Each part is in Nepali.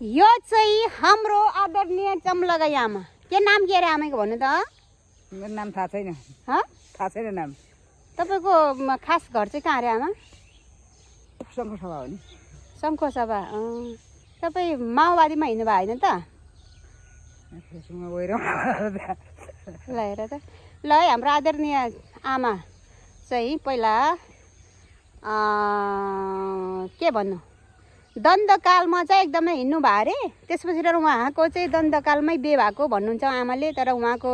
यो चाहिँ हाम्रो आदरणीय चम्लगाई आमा। के नाम के अरे आमाको भन्नु त? मेरो नाम थाहा छैन। थाहा छैन नाम। तपाईँको खास घर चाहिँ कहाँ अरे आमा? शङ्खसभा हो नि। शङ्खसभा। तपाईँ माओवादीमा हिँड्नुभयो होइन त? ल हेर त। ल है हाम्रो आदरणीय आमा चाहिँ पहिला के भन्नु दण्डकालमा चाहिँ एकदमै हिँड्नु भयो अरे। त्यसपछि उहाँको चाहिँ दण्डकालमै बिहे भएको भन्नुहुन्छ आमाले। तर उहाँको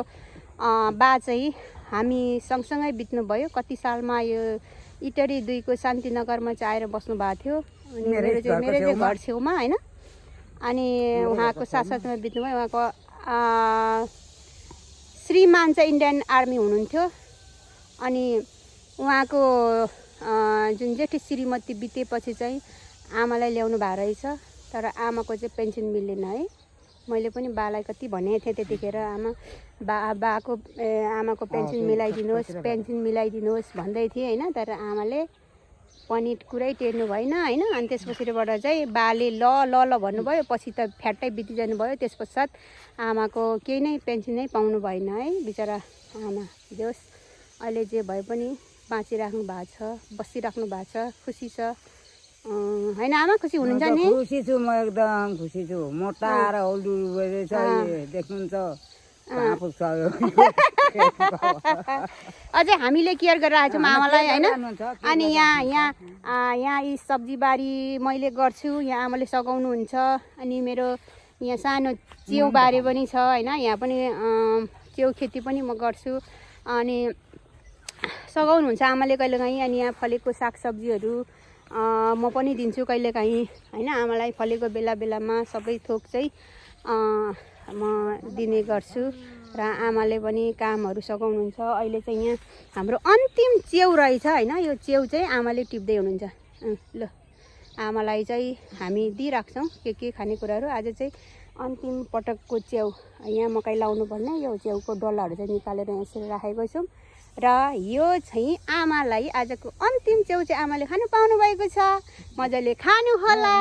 बा चाहिँ हामी सँगसँगै बित्नुभयो। कति सालमा यो इटरी 2 को शान्तिनगरमा चाहिँ आएर बस्नु भएको थियो। अनि मेरो चाहिँ घर छेउमा होइन। अनि उहाँको साथसाथमा बित्नुभयो। उहाँको श्रीमान चाहिँ इन्डियन आर्मी हुनुहुन्थ्यो। अनि उहाँको जुन जेठी श्रीमती बितेपछि चाहिँ आमालाई ल्याउनु भएको रहेछ। तर आमाको चाहिँ पेन्सन मिल्दैन है। मैले पनि बालाई कति भनेको थिएँ त्यतिखेर आमाको पेन्सन मिलाइदिनुहोस् भन्दै थिएँ होइन। तर आमाले पनि कुरै टेर्नु भएन होइन। अनि त्यसपछिबाट चाहिँ बाले ल ल ल भन्नुभयो। पछि त फ्याट्टै बितिजानु भयो। त्यस पश्चात आमाको केही नै पेन्सन नै पाउनु भएन है। बिचरा आमा जोस् अहिले जे भए पनि बाँचिराख्नु भएको छ, बसिराख्नु भएको छ। खुसी छ होइन आमा? खुसी हुनुहुन्छ नि? खुसी छु म, एकदम खुसी छु। मोटा र औडु रहेछ देख्नुहुन्छ। अझै हामीले केयर गरिरहेको छौँ आमालाई होइन। अनि यहाँ यी सब्जीबारी मैले गर्छु। यहाँ आमाले सघाउनुहुन्छ। अनि मेरो यहाँ सानो च्याउबारी पनि छ होइन। यहाँ पनि च्याउ खेती पनि म गर्छु। अनि सघाउनुहुन्छ आमाले कहिलेकाहीँ। अनि यहाँ फलेको सागसब्जीहरू म पनि दिन्छु कहिलेकाहीँ होइन। आमालाई फलेको बेलामा सबै थोक चाहिँ म दिने गर्छु। र आमाले पनि कामहरू सघाउनुहुन्छ। अहिले चाहिँ यहाँ हाम्रो अन्तिम च्याउ रहेछ होइन। यो च्याउ चाहिँ आमाले टिप्दै हुनुहुन्छ। ल आमालाई चाहिँ हामी दिइराख्छौँ के खानेकुराहरू। आज चाहिँ अन्तिम पटकको च्याउ यहाँ मकै लाउनु पर्ने यो च्याउको डल्लाहरू चाहिँ निकालेर यसरी राखेको छौँ। र यो चाहिँ आमालाई आजको अन्तिम च्याउ चाहिँ आमाले खानु पाउनु भएको छ। मजाले खानु होला।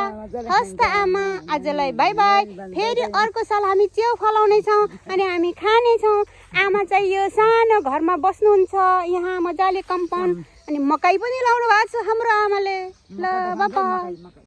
हस् त आमा, आजलाई बाई बाई। फेरि अर्को साल हामी च्याउ फलाउने छौँ अनि हामी खानेछौँ। आमा चाहिँ यो सानो घरमा बस्नुहुन्छ यहाँ मजाले कम्पाउन्ड। अनि मकै पनि लाउनु भएको छ हाम्रो आमाले। ल बाबा।